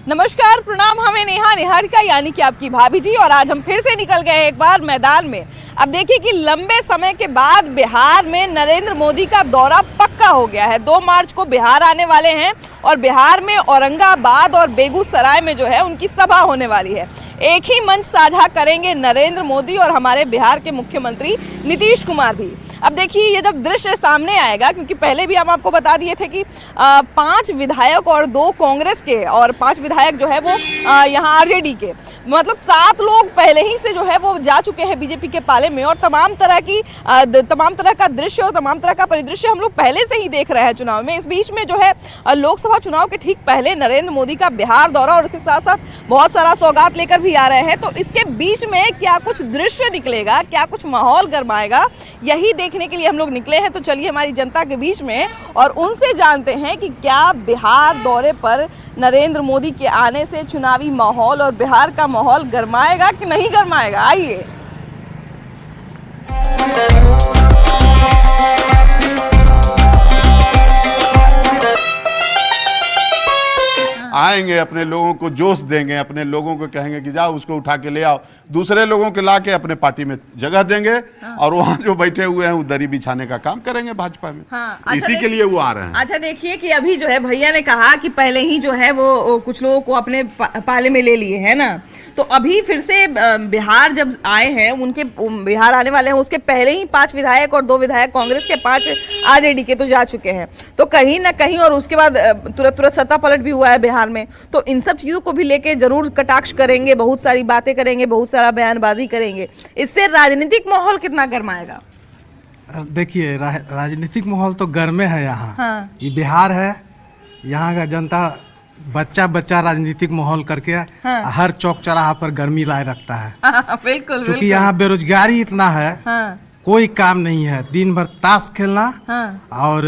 नमस्कार, प्रणाम। हमें नेहा निहारिका यानी कि आपकी भाभी जी, और आज हम फिर से निकल गए एक बार मैदान में। अब देखिए कि लंबे समय के बाद बिहार में नरेंद्र मोदी का दौरा पक्का हो गया है। 2 मार्च को बिहार आने वाले हैं और बिहार में औरंगाबाद और बेगूसराय में जो है उनकी सभा होने वाली है। एक ही मंच साझा करेंगे नरेंद्र मोदी और हमारे बिहार के मुख्यमंत्री नीतीश कुमार भी। अब देखिए ये जब दृश्य सामने आएगा, क्योंकि पहले भी हम आपको बता दिए थे कि 5 विधायक और 2 कांग्रेस के और 5 विधायक जो है वो यहाँ आरजेडी के, मतलब 7 लोग पहले ही से जो है वो जा चुके हैं बीजेपी के पाले में। और तमाम तरह का दृश्य और तमाम तरह का परिदृश्य हम लोग पहले से ही देख रहे हैं चुनाव में। इस बीच में जो है लोकसभा चुनाव के ठीक पहले नरेंद्र मोदी का बिहार दौरा और उसके साथ साथ बहुत सारा सौगात लेकर भी आ रहे हैं। तो इसके बीच में क्या कुछ दृश्य निकलेगा, क्या कुछ माहौल गरमाएगा, यही देखने के लिए हम लोग निकले हैं। तो चलिए हमारी जनता के बीच में और उनसे जानते हैं कि क्या बिहार दौरे पर नरेंद्र मोदी के आने से चुनावी माहौल और बिहार का माहौल गरमाएगा कि नहीं गरमाएगा। आइए। आएंगे, अपने लोगों को जोश देंगे, अपने लोगों को कहेंगे कि जाओ उसको उठा के ले आओ, दूसरे लोगों के लाके अपने पार्टी में जगह देंगे। और वहाँ जो बैठे हुए हैं वो दरी बिछाने का काम करेंगे भाजपा में। अच्छा, इसी के लिए वो आ रहे हैं। अच्छा देखिए कि अभी जो है भैया ने कहा कि पहले ही जो है वो कुछ लोगों को अपने पाले में ले लिए है ना, तो अभी फिर से बिहार जब आए हैं, उनके बिहार आने वाले हैं, उसके पहले ही 5 विधायक और 2 विधायक कांग्रेस के, 5 आरजेडी के तो जा चुके हैं। तो कहीं ना कहीं और उसके बाद तुरंत सत्ता पलट भी हुआ है बिहार में। तो इन सब चीज़ों को भी लेके जरूर कटाक्ष करेंगे, बहुत सारी बातें करेंगे, बहुत सारा बयानबाजी करेंगे। इससे राजनीतिक माहौल कितना गर्माएगा? देखिए राजनीतिक माहौल तो गर्मे है यहाँ। हाँ। ये बिहार है, यहाँ का जनता बच्चा बच्चा राजनीतिक माहौल करके हाँ। हर चौक चौराहा पर गर्मी लाए रखता है। हाँ, बिल्कुल। क्योंकि यहाँ बेरोजगारी इतना है। हाँ। कोई काम नहीं है, दिन भर ताश खेलना। हाँ। और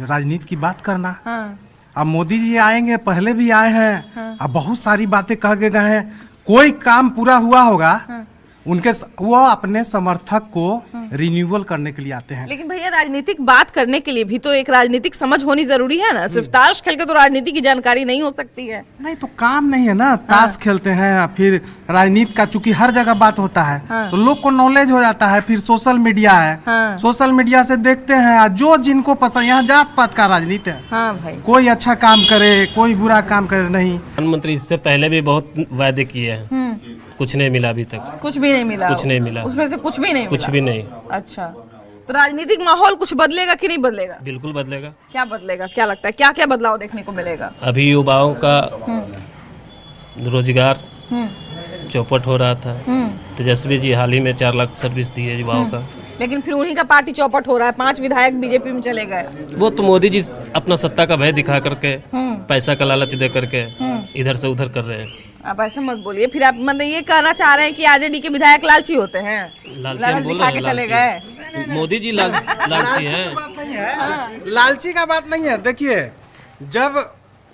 राजनीति की बात करना। हाँ। अब मोदी जी आएंगे, पहले भी आए हैं। हाँ। अब बहुत सारी बातें कह के गए हैं, कोई काम पूरा हुआ होगा। हाँ। वो अपने समर्थक को रिन्यूअल करने के लिए आते हैं। लेकिन भैया राजनीतिक बात करने के लिए भी तो एक राजनीतिक समझ होनी जरूरी है ना। सिर्फ ताश खेल के तो राजनीति की जानकारी नहीं हो सकती है। नहीं तो काम नहीं है ना, ताश खेलते हैं, फिर राजनीति का चूंकि हर जगह बात होता है। हाँ। तो लोग को नॉलेज हो जाता है। फिर सोशल मीडिया है। हाँ। सोशल मीडिया से देखते हैं जो जिनको पसंद। यहाँ जात पात का राजनीति है। हाँ भाई, कोई अच्छा काम करे, कोई बुरा काम करे नहीं। प्रधानमंत्री इससे पहले भी बहुत वायदे किए हैं, कुछ नहीं मिला अभी तक। कुछ भी नहीं मिला? कुछ नहीं मिला, उसमें से कुछ भी नहीं मिला? कुछ भी नहीं। अच्छा, तो राजनीतिक माहौल कुछ बदलेगा कि नहीं बदलेगा? बिल्कुल बदलेगा। क्या बदलेगा, क्या लगता है, क्या क्या बदलाव देखने को मिलेगा? अभी युवाओं का रोजगार चौपट हो रहा था। तेजस्वी जी हाल ही में 4 लाख सर्विस दी है युवाओं का, लेकिन फिर उन्हीं का पार्टी चौपट हो रहा है। 5 विधायक बीजेपी में चले गए। वो तो मोदी जी अपना सत्ता का भय दिखा करके, पैसा का लालच दे करके इधर से उधर कर रहे हैं। आप ऐसे मत बोलिए। फिर आप मतलब ये कहना चाह रहे हैं कि आरजेडी के विधायक लालची होते हैं? लालची दिखा के चले गए। मोदी जी लालची हैं। लालची का बात नहीं है। देखिए जब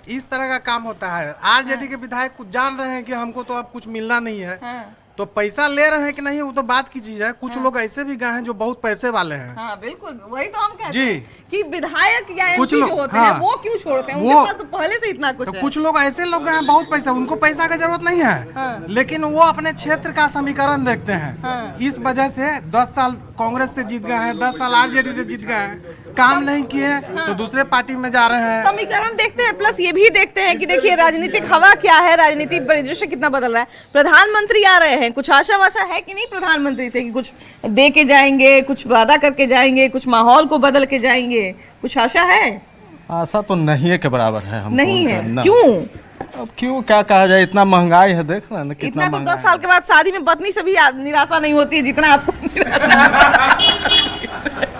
इस तरह का काम होता है, आरजेडी के विधायक कुछ जान रहे हैं कि हमको तो अब कुछ मिलना नहीं है। हाँ। तो पैसा ले रहे हैं कि नहीं वो तो बात की चीज है। कुछ लोग ऐसे भी गए हैं जो बहुत पैसे वाले हैं। हाँ, बिल्कुल, वही तो हम कहते हैं कि विधायक या एमपी जो होते हैं वो क्यों छोड़ते हैं? उनके पास तो पहले से इतना कुछ है। कुछ लोग ऐसे लोग हैं बहुत पैसा, उनको पैसा की जरूरत नहीं है। हाँ। लेकिन वो अपने क्षेत्र का समीकरण देखते हैं। हाँ। इस वजह से 10 साल कांग्रेस से जीत गए हैं, 10 साल आरजेडी से जीत गए हैं, काम नहीं किए। हाँ। तो दूसरे पार्टी में जा रहे हैं। समीकरण देखते हैं, प्लस ये भी देखते हैं कि देखिए राजनीतिक हवा क्या है, राजनीतिक परिदृश्य कितना बदल रहा है। प्रधानमंत्री आ रहे हैं, कुछ आशा वाशा है कि नहीं प्रधानमंत्री से कि कुछ दे के जाएंगे, कुछ वादा करके जाएंगे, कुछ माहौल को बदल के जाएंगे? कुछ आशा है? आशा तो नहीं है के बराबर है। हम नहीं है ना। क्यों? अब क्यों क्या कहा जाए, इतना महंगाई है, देख ना कितना इतना। तो 10 साल के बाद शादी में पत्नी से भी निराशा नहीं होती जितना आपको।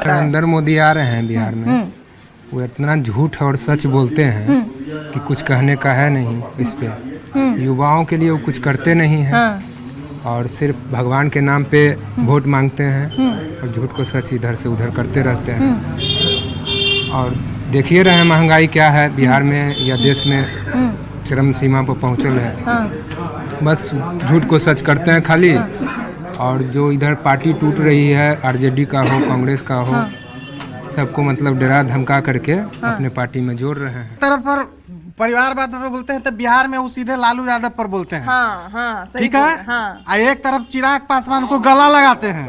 नरेंद्र मोदी आ रहे हैं बिहार में, वो इतना झूठ और सच बोलते हैं कि कुछ कहने का है नहीं इस पे। युवाओं के लिए वो कुछ करते नहीं हैं। और सिर्फ भगवान के नाम पे वोट मांगते हैं और झूठ को सच इधर से उधर करते रहते हैं। और देखिए रहे महंगाई क्या है बिहार में या देश में, चरम सीमा पर पहुंचल है। बस झूठ को सच करते हैं खाली। और जो इधर पार्टी टूट रही है, आरजेडी का हो, कांग्रेस का हो, सबको मतलब डरा धमका करके अपने पार्टी में जोड़ रहे हैं। तरफ पर परिवारवाद में बोलते हैं तो बिहार में वो सीधे लालू यादव पर बोलते हैं। हाँ हाँ सही ठीक बोल है। रहे हैं, हाँ आ एक तरफ चिराग पासवान को गला लगाते हैं,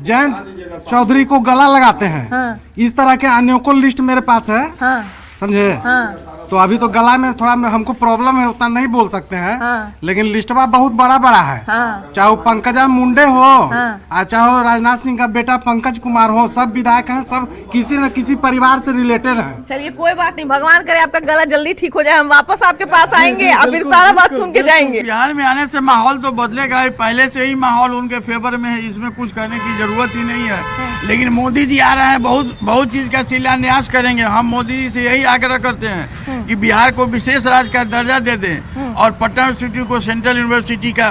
जयंत चौधरी को गला लगाते हैं, इस तरह के अन्यों को लिस्ट मेरे पास है, हाँ समझे। हाँ तो अभी तो गला में थोड़ा हमको प्रॉब्लम है, उतना नहीं बोल सकते हैं, हाँ। लेकिन लिस्टवा बहुत बड़ा बड़ा है। हाँ। चाहे वो पंकजा मुंडे हो, हाँ। चाहे वो राजनाथ सिंह का बेटा पंकज कुमार हो, सब विधायक हैं, सब किसी न किसी परिवार से रिलेटेड हैं। चलिए कोई बात नहीं, भगवान करे आपका गला जल्दी ठीक हो जाए, हम वापस आपके पास आएंगे, आप फिर सारा बात सुन के जाएंगे। बिहार में आने से माहौल तो बदलेगा ही, पहले से ही माहौल उनके फेवर में है, इसमें कुछ करने की जरूरत ही नहीं है। लेकिन मोदी जी आ रहे हैं, बहुत चीज का शिलान्यास करेंगे। हम मोदी जी से यही आग्रह करते हैं कि बिहार को विशेष राज्य का दर्जा दे दें और पटना यूनिवर्सिटी को सेंट्रल यूनिवर्सिटी का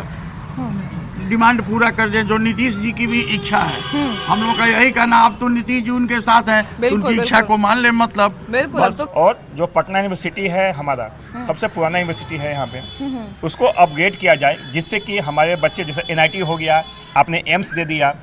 डिमांड पूरा कर दें, जो नीतीश जी की भी इच्छा है। हम लोग का यही कहना, अब तो नीतीश जी उनके साथ हैं, बिल्कुल, उनकी इच्छा को मान ले, मतलब बिल्कुल। बस। तो और जो पटना यूनिवर्सिटी है हमारा सबसे पुराना यूनिवर्सिटी है यहाँ पे, उसको अपग्रेड किया जाए, जिससे कि हमारे बच्चे, जैसे NIT हो गया, आपने एम्स दे दिया,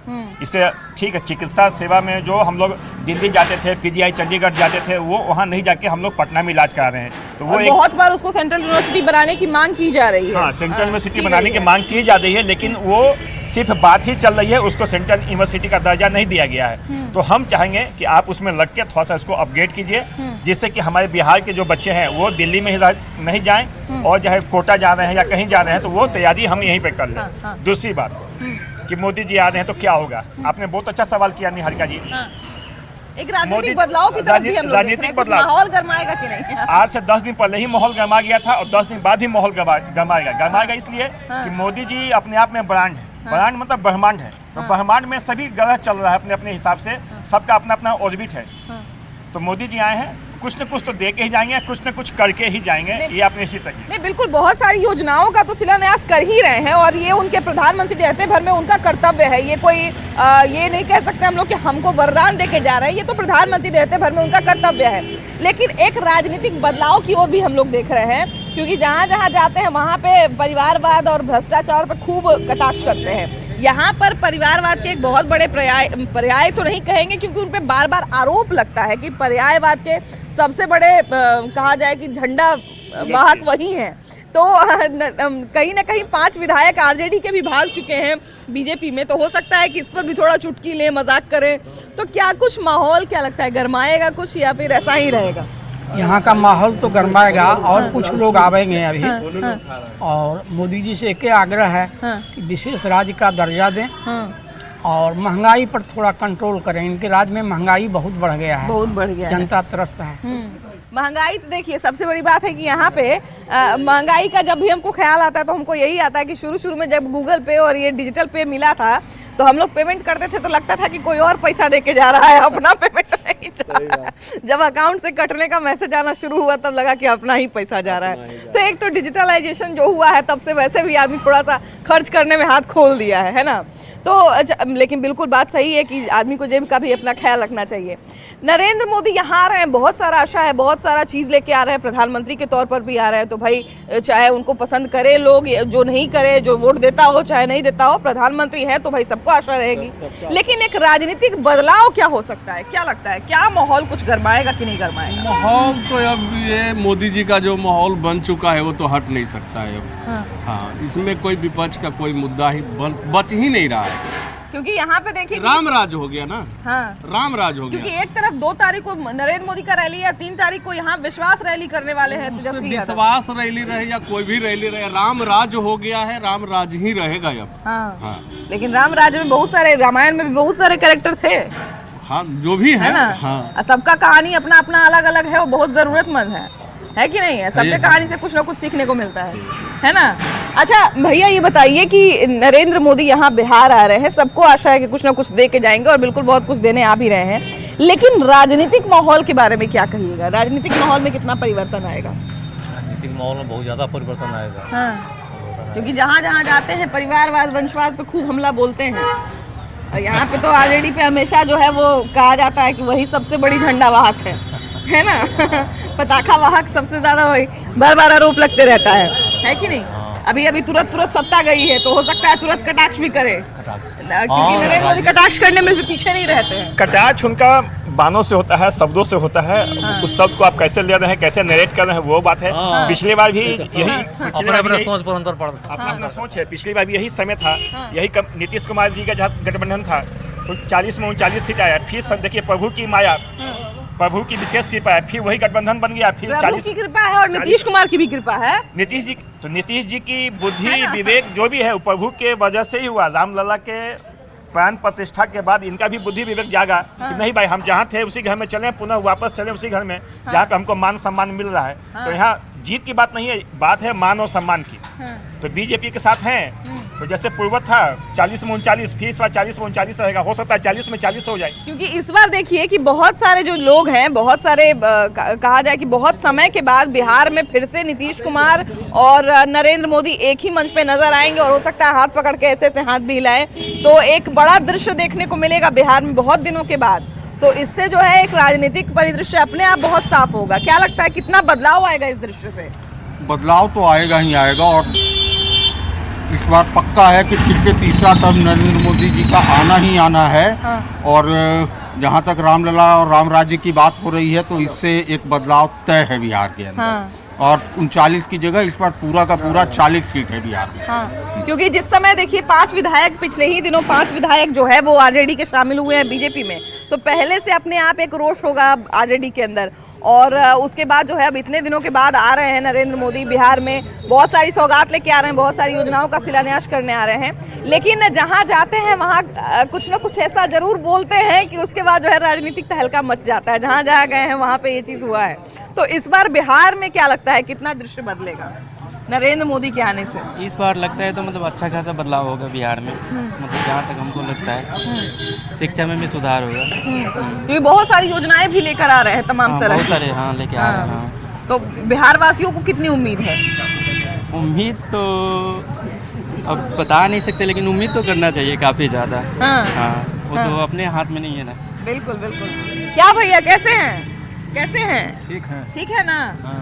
इससे ठीक है चिकित्सा सेवा में जो हम लोग दिल्ली जाते थे, PGI चंडीगढ़ जाते थे, वो वहाँ नहीं जाके हम लोग पटना में इलाज करा रहे हैं। तो वो बहुत बार उसको सेंट्रल यूनिवर्सिटी बनाने की मांग की जा रही है। हाँ, सेंट्रल यूनिवर्सिटी बनाने की मांग की जा रही है, लेकिन वो सिर्फ बात ही चल रही है, उसको सेंट्रल यूनिवर्सिटी का दर्जा नहीं दिया गया है। तो हम चाहेंगे कि आप उसमें लग के थोड़ा सा इसको अपग्रेड कीजिए, जिससे कि हमारे बिहार के जो बच्चे हैं वो दिल्ली में ही नहीं जाएं, और चाहे कोटा जा रहे हैं या कहीं जा रहे हैं तो वो तैयारी हम यहीं पे कर लें। दूसरी बात कि मोदी जी आ रहे हैं तो क्या होगा, आपने बहुत अच्छा सवाल किया निहारिका जी। एक राजनीतिक बदलाव की तरफ भी हम लोग देख रहे हैं, कुछ माहौल गरमाएगा कि नहीं? आज से 10 दिन पहले ही माहौल गरमा गया था और 10 दिन बाद ही माहौल गरमाएगा इसलिए कि मोदी जी अपने आप में ब्रांड है। ब्रांड मतलब ब्रह्मांड है, तो ब्रह्मांड में सभी ग्रह चल रहा है अपने अपने हिसाब से, सबका अपना अपना ऑर्बिट है। तो मोदी जी आए हैं, कुछ न कुछ तो दे के ही जाएंगे, कुछ न कुछ करके ही जाएंगे, ये आप निश्चित रखिए। नहीं बिल्कुल, बहुत सारी योजनाओं का तो शिलान्यास कर ही रहे हैं और ये उनके प्रधानमंत्री रहते भर में उनका कर्तव्य है। ये कोई ये नहीं कह सकते हम लोग कि हमको वरदान दे के जा रहे हैं, ये तो प्रधानमंत्री रहते भर में उनका कर्तव्य है। लेकिन एक राजनीतिक बदलाव की ओर भी हम लोग देख रहे हैं, क्योंकि जहाँ जहाँ जाते हैं वहाँ पे परिवारवाद और भ्रष्टाचार पर खूब कटाक्ष करते हैं। यहाँ पर परिवारवाद के एक बहुत बड़े पर्याय तो नहीं कहेंगे, क्योंकि उन पे बार बार आरोप लगता है कि पर्यायवाद के सबसे बड़े कहा जाए कि झंडा वाहक वही हैं। तो कहीं ना कहीं 5 विधायक RJD के भी भाग चुके हैं बीजेपी में, तो हो सकता है कि इस पर भी थोड़ा चुटकी लें, मजाक करें। तो क्या कुछ माहौल क्या लगता है, गरमाएगा कुछ या फिर ऐसा ही रहेगा? यहाँ का माहौल तो गरमाएगा और कुछ लोग आवेंगे अभी। और मोदी जी से एक आग्रह है कि विशेष राज्य का दर्जा दें और महंगाई पर थोड़ा कंट्रोल करें। इनके राज्य में महंगाई बहुत बढ़ गया है, बहुत बढ़ गया है, जनता त्रस्त है। महंगाई तो देखिए सबसे बड़ी बात है कि यहाँ पे महंगाई का जब भी हमको ख्याल आता है तो हमको यही आता है कि शुरू में जब गूगल पे और ये डिजिटल पे मिला था तो हम लोग पेमेंट करते थे तो लगता था कि कोई और पैसा दे के जा रहा है, अपना पेमेंट नहीं जा रहा है। जब अकाउंट से कटने का मैसेज आना शुरू हुआ तब लगा कि अपना ही पैसा जा रहा है। तो एक तो डिजिटलाइजेशन जो हुआ है तब से वैसे भी आदमी थोड़ा सा खर्च करने में हाथ खोल दिया है ना। तो लेकिन बिल्कुल बात सही है कि आदमी को जेब का भी अपना ख्याल रखना चाहिए। नरेंद्र मोदी यहाँ आ रहे हैं, बहुत सारा आशा है, बहुत सारा चीज़ लेके आ रहे हैं, प्रधानमंत्री के तौर पर भी आ रहे हैं। तो भाई चाहे उनको पसंद करे लोग, जो नहीं करे, जो वोट देता हो चाहे नहीं देता हो, प्रधानमंत्री है तो भाई सबको आशा रहेगी। लेकिन एक राजनीतिक बदलाव क्या हो सकता है, क्या लगता है, क्या माहौल कुछ गरमाएगा कि नहीं गरमाएगा? माहौल तो अब ये मोदी जी का जो माहौल बन चुका है वो तो हट नहीं सकता है अब। हाँ, इसमें कोई विपक्ष का कोई मुद्दा ही बच ही नहीं रहा है, क्योंकि यहाँ पे देखिए राम राज हो गया ना। हाँ, राम राज हो गया। क्योंकि एक तरफ 2 तारीख को नरेंद्र मोदी का रैली है, 3 तारीख को यहाँ विश्वास रैली करने वाले हैं तेजस्वी यादव। विश्वास रैली रहे या कोई भी रैली रहे, राम राज हो गया है, राम राज ही रहेगा अब। हाँ। लेकिन राम राज में बहुत सारे, रामायण में भी बहुत सारे कैरेक्टर थे। हाँ, जो भी है ना। हाँ। सबका कहानी अपना अपना अलग अलग है, वो बहुत जरूरतमंद है कि नहीं है? सबके कहानी से कुछ ना कुछ सीखने को मिलता है ना। अच्छा भैया ये बताइए कि नरेंद्र मोदी यहाँ बिहार आ रहे हैं, सबको आशा है कि कुछ ना कुछ दे के जाएंगे और बिल्कुल बहुत कुछ देने आ भी रहे हैं, लेकिन राजनीतिक माहौल के बारे में क्या कहिएगा? राजनीतिक माहौल में कितना परिवर्तन आएगा? राजनीतिक माहौल में बहुत ज़्यादा परिवर्तन आएगा। हाँ, क्योंकि जहाँ जहाँ जाते हैं परिवारवाद वंशवाद पे खूब हमला बोलते हैं, और यहाँ पे तो RJD पे हमेशा जो है वो कहा जाता है कि वही सबसे बड़ी झंडा वाहक है ना। पताखा वाहक सबसे ज्यादा वही बार बार आरोप लगते रहता है कि नहीं? अभी अभी तुरंत सत्ता गई है तो हो सकता है तुरंत कटाक्ष भी करे, क्योंकि नरेंद्र मोदी कटाक्ष करने में भी पीछे नहीं रहते हैं। कटाक्ष उनका बानों से होता है, शब्दों से होता है। उस शब्द को आप कैसे ले रहे हैं, कैसे नरेट कर रहे हैं, वो बात है। पिछली बार भी यही अपना सोच है। पिछली बार भी यही समय था, यही नीतीश कुमार जी का जहाँ गठबंधन था, 40 में 39 सीट आया। फिर सब देखिए प्रभु की माया, प्रभु की विशेष कृपा है, फिर वही गठबंधन बन गया। फिर 40 की कृपा है और नीतीश कुमार की भी कृपा है। नीतीश जी की बुद्धि विवेक जो भी है वो प्रभु के वजह से ही हुआ। रामलला के प्राण प्रतिष्ठा के बाद इनका भी बुद्धि विवेक जागा कि नहीं भाई, हम जहाँ थे उसी घर में चलें, पुनः वापस चलें उसी घर में जहाँ पे हमको मान सम्मान मिल रहा है। तो यहाँ जीत की बात नहीं है, बात है मान और सम्मान की। तो बीजेपी के साथ हैं, तो जैसे पूर्वत था 40 में 39, फिर इस बार 40 में 39 रहेगा। हो सकता है 40 में 40 हो जाए, क्योंकि इस बार देखिए कि बहुत सारे जो लोग हैं, बहुत सारे कहा जाए कि बहुत समय के बाद बिहार में फिर से नीतीश कुमार और नरेंद्र मोदी एक ही मंच पे नजर आएंगे और हो सकता है हाथ पकड़ के ऐसे हाथ भी हिलाएं, तो एक बड़ा दृश्य देखने को मिलेगा बिहार में बहुत दिनों के बाद। तो इससे जो है एक राजनीतिक परिदृश्य अपने आप बहुत साफ होगा। क्या लगता है कितना बदलाव आएगा इस दृश्य से? बदलाव तो आएगा ही आएगा, और इस बार पक्का है कि फिर से तीसरा टर्म नरेंद्र मोदी जी का आना ही आना है। और जहाँ तक रामलला और राम राज्य की बात हो रही है तो इससे एक बदलाव तय है बिहार के अंदर। और 39 की जगह इस बार पूरा का पूरा 40 सीट है बिहार में। क्योंकि जिस समय देखिए 5 विधायक, पिछले ही दिनों 5 विधायक जो है वो आरजेडी के शामिल हुए हैं बीजेपी में, तो पहले से अपने आप एक रोष होगा आरजेडी के अंदर। और उसके बाद जो है अब इतने दिनों के बाद आ रहे हैं नरेंद्र मोदी बिहार में, बहुत सारी सौगात लेके आ रहे हैं, बहुत सारी योजनाओं का शिलान्यास करने आ रहे हैं। लेकिन जहां जाते हैं वहां कुछ ना कुछ ऐसा जरूर बोलते हैं कि उसके बाद जो है राजनीतिक तहलका मच जाता है। जहां जहां गए हैं वहां पे ये चीज हुआ है। तो इस बार बिहार में क्या लगता है कितना दृश्य बदलेगा नरेंद्र मोदी के आने से? इस बार लगता है तो मतलब अच्छा खासा बदलाव होगा बिहार में, मतलब जहाँ तक हमको लगता है शिक्षा में भी सुधार होगा। क्योंकि बहुत सारी योजनाएं भी लेकर आ रहे हैं तमाम तरह बहुत सारे लेके आ रहे हैं। तो बिहार वासियों को कितनी उम्मीद है? उम्मीद तो अब बता नहीं सकते, लेकिन उम्मीद तो करना चाहिए काफी ज्यादा। वो तो अपने हाथ में नहीं है ना। बिल्कुल बिल्कुल। क्या भैया कैसे हैं? कैसे हैं? ठीक है ना।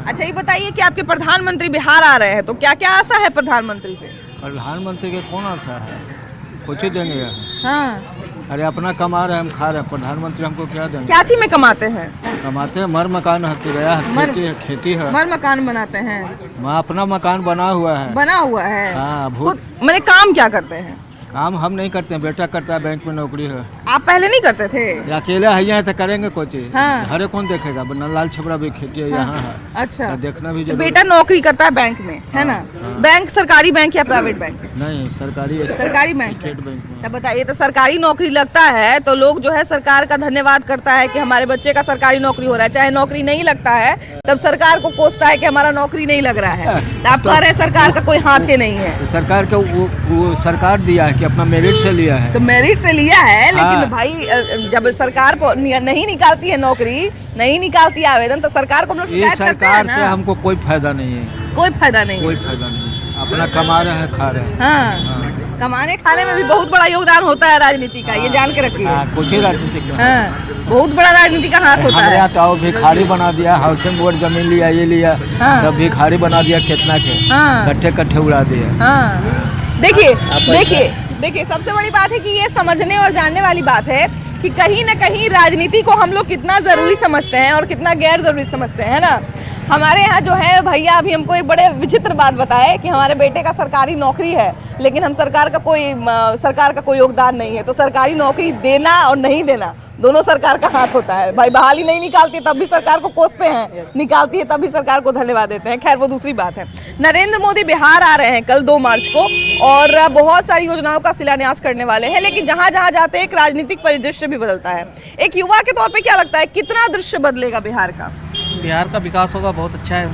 अच्छा ये बताइए कि आपके प्रधानमंत्री बिहार आ रहे हैं, तो क्या क्या आशा है प्रधानमंत्री से? प्रधानमंत्री के कौन आशा है, कुछ ही देंगे। अरे अपना कमा रहे, हम खा रहे हैं, प्रधानमंत्री हमको क्या देंगे? क्या चीज में कमाते हैं? कमाते हैं, मर मकान है, गया है, खेती है, मर मकान बनाते हैं। वहाँ अपना मकान बना हुआ है। बना हुआ है। हाँ, मैंने काम क्या करते हैं? काम हम नहीं करते हैं, बेटा करता है, बैंक में नौकरी है। आप पहले नहीं करते थे? अकेले है तो करेंगे कोई चीज। हाँ। घरे कौन देखेगा? लाल छपरा भी खेती है, यहाँ है। अच्छा, देखना भी तो बेटा नौकरी करता है बैंक में, है ना? बैंक सरकारी बैंक या प्राइवेट बैंक? नहीं, सरकारी बैंक। स्टेट बैंक में। तब बताइए, तो सरकारी नौकरी लगता है तो लोग जो है सरकार का धन्यवाद करता है कि हमारे बच्चे का सरकारी नौकरी हो रहा है। चाहे नौकरी नहीं लगता है तब सरकार को कोसता है कि हमारा नौकरी नहीं लग रहा है। आप कह रहे हैं सरकार का कोई हाथ ही नहीं है। सरकार का वो सरकार दिया है कि अपना मेरिट से लिया है। तो मेरिट से लिया है, लेकिन भाई जब सरकार नहीं निकालती है नौकरी, नहीं निकालती आवेदन, तो सरकार को ये सरकार से हमको कोई फायदा नहीं है। कोई फायदा नहीं, कोई फायदा नहीं। अपना कमा रहे हैं, खा रहे हैं। हाँ। कमाने खाने में भी बहुत बड़ा योगदान होता है राजनीति का, ये जान के रखिए। कुछ ही राजनीति का बहुत बड़ा राजनीति का हाथ होता है। तो भिखारी बना दिया, हाउसिंग बोर्ड जमीन लिया, ये लिया, सब भिखारी बना दिया, कितना के कट्ठे उड़ा दिया। देखिए सबसे बड़ी बात है कि ये समझने और जानने वाली बात है कि कहीं ना कहीं राजनीति को हम लोग कितना जरूरी समझते हैं और कितना गैर जरूरी समझते हैं, है ना? हमारे यहाँ जो है भैया अभी हमको एक बड़े विचित्र बात बताए कि हमारे बेटे का सरकारी नौकरी है, लेकिन हम सरकार का कोई योगदान नहीं है। तो सरकारी नौकरी देना और नहीं देना दोनों सरकार का हाथ होता है। भाई बहाली नहीं निकालती तब भी सरकार को कोसते हैं, निकालती है तब भी सरकार को धन्यवाद देते हैं। खैर वो दूसरी बात है। नरेंद्र मोदी बिहार आ रहे हैं कल 2 मार्च को और बहुत सारी योजनाओं का शिलान्यास करने वाले हैं, लेकिन जहाँ जहाँ जाते हैं एक राजनीतिक परिदृश्य भी बदलता है। एक युवा के तौर पर क्या लगता है कितना दृश्य बदलेगा बिहार का? बिहार का विकास होगा, बहुत अच्छा है।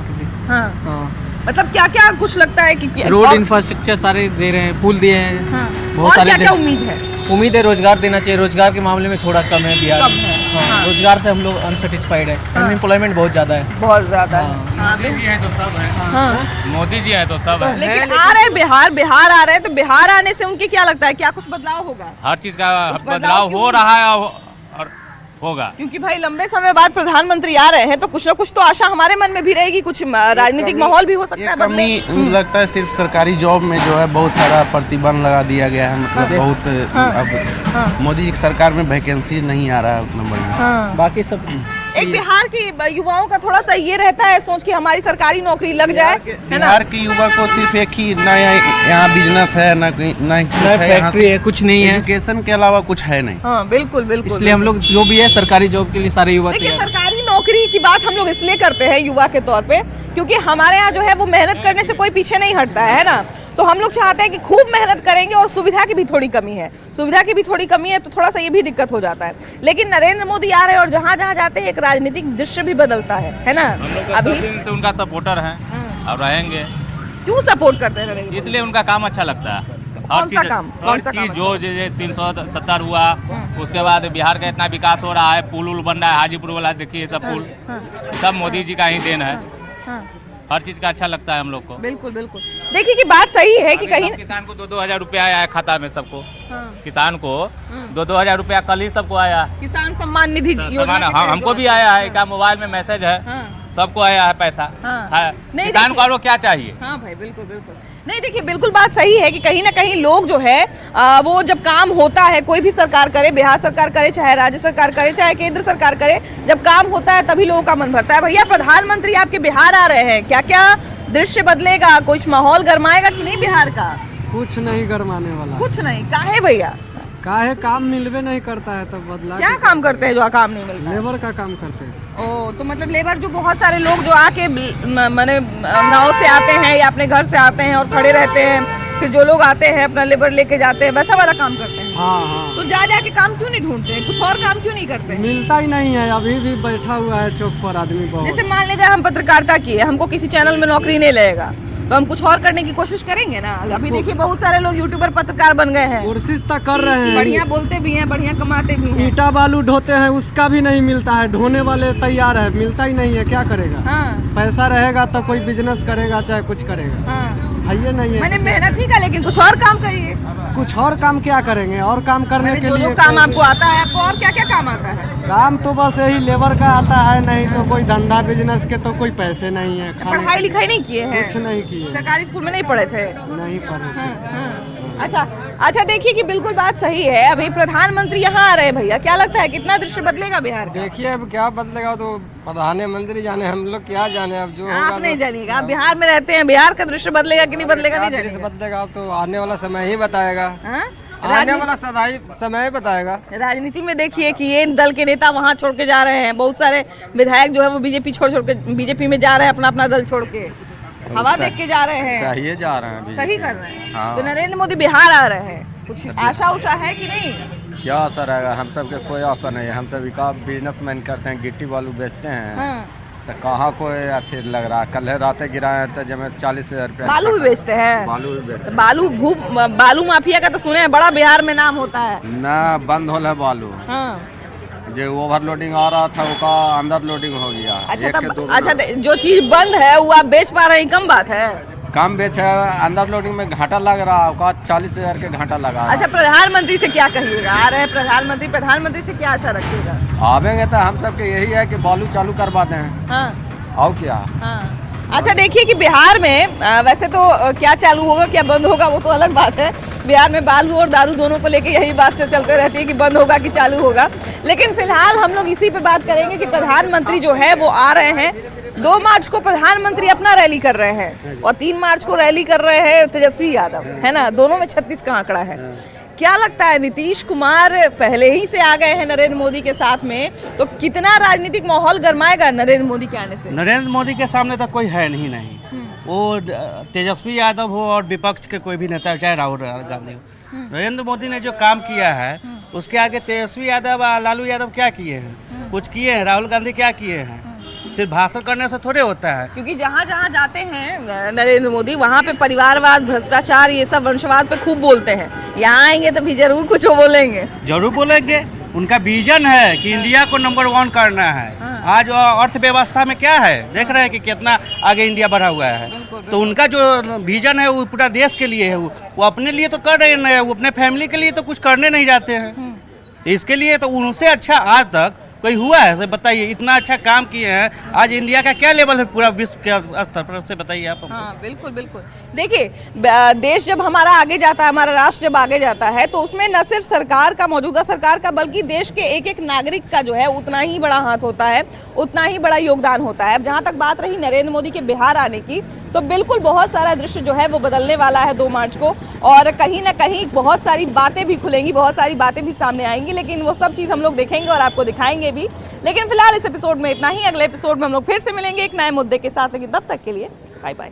मतलब क्या क्या कुछ लगता है कि रोड इंफ्रास्ट्रक्चर सारे दे रहे हैं, पुल दिए हैं, बहुत सारे। क्या उम्मीद है? उम्मीद है रोजगार देना चाहिए। रोजगार के मामले में थोड़ा कम है बिहार में। रोजगार से हम लोग अनसेटिस्फाइड है, अनएम्प्लॉयमेंट बहुत ज्यादा है, बहुत ज्यादा है। मोदी जी है तो सब है, मोदी जी है तो सब है। लेकिन आ रहे हैं बिहार आ रहे हैं, तो बिहार आने से उनके क्या लगता है क्या कुछ बदलाव होगा? हर चीज का बदलाव हो रहा है और होगा। क्योंकि भाई लंबे समय बाद प्रधानमंत्री आ रहे हैं तो कुछ ना कुछ तो आशा हमारे मन में भी रहेगी, कुछ राजनीतिक माहौल भी हो सकता है बदले। कमी लगता है सिर्फ सरकारी जॉब में जो है बहुत सारा प्रतिबंध लगा दिया गया है, मतलब बहुत अब मोदी जी की सरकार में वैकेंसी नहीं आ रहा है उतना बढ़िया। बाकी सब एक बिहार की युवाओं का थोड़ा सा ये रहता है सोच कि हमारी सरकारी नौकरी लग जाए, है ना? बिहार के युवा को सिर्फ एक ही ना यहाँ बिजनेस है ना फैक्ट्री है, कुछ नहीं है, एजुकेशन के अलावा कुछ है नहीं। हाँ बिल्कुल बिल्कुल। इसलिए हम लोग जो भी है सरकारी जॉब के लिए सारे युवा देखिए सरकारी नौकरी की बात हम लोग इसलिए करते हैं युवा के तौर पे क्योंकि हमारे यहाँ जो है वो मेहनत करने से कोई पीछे नहीं हटता है ना। तो हम लोग चाहते हैं कि खूब मेहनत करेंगे और सुविधा की भी थोड़ी कमी है, सुविधा की भी थोड़ी कमी है तो थोड़ा सा ये भी दिक्कत हो जाता है। लेकिन नरेंद्र मोदी आ रहे हैं और जहाँ जहाँ जाते हैं एक राजनीतिक दृश्य भी बदलता है ना। अभी से उनका सपोर्टर हैं और रहेंगे। क्यों सपोर्ट करते हैं नरेंद्र? इसलिए उनका काम अच्छा लगता है। कौन सा काम? हर चीज जो 370 हुआ, उसके बाद बिहार का इतना विकास हो रहा है, पुल उल बन रहा है, हाजीपुर वाला देखिए सब पुल, सब मोदी जी का ही देन है। हर चीज का अच्छा लगता है हम लोग को। बिल्कुल बिल्कुल। देखिए कि बात सही है कि कहीं किसान को 2-2 हजार रुपया आया है खाता में सबको। किसान को 2-2 हजार रुपया कल ही सबको आया। किसान सम्मान निधि योजना हमको भी आया है, क्या मोबाइल में मैसेज है, सबको आया है पैसा। किसान को और क्या चाहिए? हाँ भाई बिल्कुल बिल्कुल। नहीं देखिए बिल्कुल बात सही है कि कहीं ना कहीं लोग जो है वो जब काम होता है, कोई भी सरकार करे, बिहार सरकार करे, चाहे राज्य सरकार करे, चाहे केंद्र सरकार करे, जब काम होता है तभी लोगों का मन भरता है। भैया प्रधानमंत्री आपके बिहार आ रहे हैं, क्या क्या दृश्य बदलेगा, कुछ माहौल गरमाएगा कि नहीं बिहार का? कुछ नहीं गरमाने वाला। कुछ नहीं? काहे भैया? काहे काम मिलवे नहीं करता है तब बदला। क्या काम करते हैं जो काम नहीं मिलता? लेबर का काम करते हैं। ओ तो मतलब लेबर जो बहुत सारे लोग जो आके माने गाँव से आते हैं या अपने घर से आते हैं और खड़े रहते हैं, फिर जो लोग आते हैं अपना लेबर लेके जाते हैं, वैसा वाला काम करते हैं। हाँ। तो जा के काम क्यों नहीं ढूंढते हैं, कुछ और काम क्यों नहीं करते हैं? मिलता ही नहीं है, अभी भी बैठा हुआ है चौक पर आदमी बहुत। जैसे मान लीजिए हम पत्रकारिता किए, हमको किसी चैनल में नौकरी नहीं लगेगा तो हम कुछ और करने की कोशिश करेंगे ना। अभी देखिए बहुत सारे लोग यूट्यूबर पत्रकार बन गए हैं, कोशिश तो कर रहे हैं, बढ़िया बोलते भी हैं, बढ़िया कमाते भी हैं। ईटा बालू ढोते हैं उसका भी नहीं मिलता है, ढोने वाले तैयार है, मिलता ही नहीं है, क्या करेगा? पैसा रहेगा तो कोई बिजनेस करेगा चाहे कुछ करेगा, है ये नहीं है। मैंने मेहनत ही का, लेकिन कुछ और काम करिए। कुछ और काम क्या करेंगे? और काम करने के लिए काम आपको आता है, आपको और क्या क्या काम आता है? काम तो बस यही लेबर का आता है, नहीं तो कोई धंधा बिजनेस के तो कोई पैसे नहीं है। पढ़ाई लिखाई नहीं किए हैं? कुछ नहीं किए। सरकारी स्कूल में नहीं पढ़े थे? नहीं पढ़े थे। अच्छा देखिए कि बिल्कुल बात सही है। अभी प्रधानमंत्री यहाँ आ रहे हैं भैया, क्या लगता है कितना दृश्य बदलेगा बिहार? देखिए अब क्या बदलेगा तो प्रधानमंत्री जाने, हम लोग क्या जाने। अब जो आप नहीं जानिएगा, आप बिहार में रहते हैं, बिहार का दृश्य बदलेगा कि नहीं बदलेगा नहीं जानिएगा। बदलेगा तो आने वाला समय ही बताएगा। आने वाला समय बताएगा। राजनीति में देखिए कि ये दल के नेता वहाँ छोड़ के जा रहे हैं, बहुत सारे विधायक जो है वो बीजेपी छोड़ के बीजेपी में जा रहे हैं, अपना अपना दल छोड़ के हवा देख के जा रहे हैं। सही जा रहे हैं, सही कर रहे हैं। हाँ। तो नरेंद्र मोदी बिहार आ रहे हैं, कुछ आशा उषा है कि नहीं? क्या असर आएगा? हम सब के कोई आशा नहीं है, हम सब बिजनेसमैन करते हैं, गिट्टी बालू बेचते हैं। तो कहाँ कोई अथी लग रहा है? कल रात गिराए तो जब 40,000 रुपया। बालू भी बेचते हैं? बालू भी बेचते हैं। बालू माफिया का तो सुने हैं बड़ा बिहार में नाम होता है ना। बंद हो बालू, जो ओवरलोडिंग आ रहा था उसका अंडर लोडिंग हो गया। अच्छा जो चीज बंद है वो आप बेच पा रहे हैं, कम बात है। कम बेच है, अंदर लोडिंग में घाटा लग रहा है, 40,000 के घाटा लगा। अच्छा प्रधानमंत्री से क्या कहिएगा? आ रहे हैं प्रधानमंत्री से क्या आशा रखिएगा? आवेंगे तो हम सबके यही है कि बालू चालू करवा दें। और क्या? अच्छा देखिए कि बिहार में वैसे तो क्या चालू होगा क्या बंद होगा वो तो अलग बात है। बिहार में बालू और दारू दोनों को लेके यही बात चलते रहती है कि बंद होगा कि चालू होगा। लेकिन फिलहाल हम लोग इसी पे बात करेंगे कि प्रधानमंत्री जो है वो आ रहे हैं। 2 मार्च को प्रधानमंत्री अपना रैली कर रहे हैं और 3 मार्च को रैली कर रहे हैं तेजस्वी यादव, है ना। दोनों में 36 का आंकड़ा है। क्या लगता है नीतीश कुमार पहले ही से आ गए हैं नरेंद्र मोदी के साथ में, तो कितना राजनीतिक माहौल गरमाएगा नरेंद्र मोदी के आने से? नरेंद्र मोदी के सामने तो कोई है नहीं। वो तेजस्वी यादव हो और विपक्ष के कोई भी नेता चाहे राहुल गांधी हो, नरेंद्र मोदी ने जो काम किया है उसके आगे तेजस्वी यादव लालू यादव क्या किए हैं? कुछ किए हैं? राहुल गांधी क्या किए हैं? सिर्फ भाषण करने से थोड़े होता है। क्योंकि जहाँ जहाँ जाते हैं नरेंद्र मोदी वहाँ पे परिवारवाद, भ्रष्टाचार, ये सब वंशवाद पे खूब बोलते हैं। यहाँ आएंगे तो भी जरूर कुछ बोलेंगे। जरूर बोलेंगे। उनका विजन है कि इंडिया को नंबर 1 करना है। आज अर्थव्यवस्था में क्या है देख रहे हैं कि कितना आगे इंडिया बढ़ा हुआ है। तो उनका जो विजन है वो पूरा देश के लिए है। वो अपने लिए तो कर रहे हैं, वो अपने फैमिली के लिए तो कुछ करने नहीं जाते हैं। इसके लिए तो उनसे अच्छा आज तक कोई हुआ है? से बताइए, इतना अच्छा काम किए हैं। आज इंडिया का क्या लेवल है पूरा विश्व के स्तर पर, से बताइए आप हमको। हाँ बिल्कुल बिल्कुल। देखिए देश जब हमारा आगे जाता है, हमारा राष्ट्र जब आगे जाता है, तो उसमें न सिर्फ सरकार का, मौजूदा सरकार का, बल्कि देश के एक एक नागरिक का जो है उतना ही बड़ा हाथ होता है, उतना ही बड़ा योगदान होता है। अब जहाँ तक बात रही नरेंद्र मोदी के बिहार आने की, तो बिल्कुल बहुत सारा दृश्य जो है वो बदलने वाला है 2 मार्च को, और कहीं ना कहीं बहुत सारी बातें भी खुलेंगी, बहुत सारी बातें भी सामने आएंगी, लेकिन वो सब चीज़ हम लोग देखेंगे और आपको दिखाएंगे भी। लेकिन फिलहाल इस एपिसोड में इतना ही। अगले एपिसोड में हम लोग फिर से मिलेंगे एक नए मुद्दे के साथ, लेकिन तब तक के लिए बाय बाय।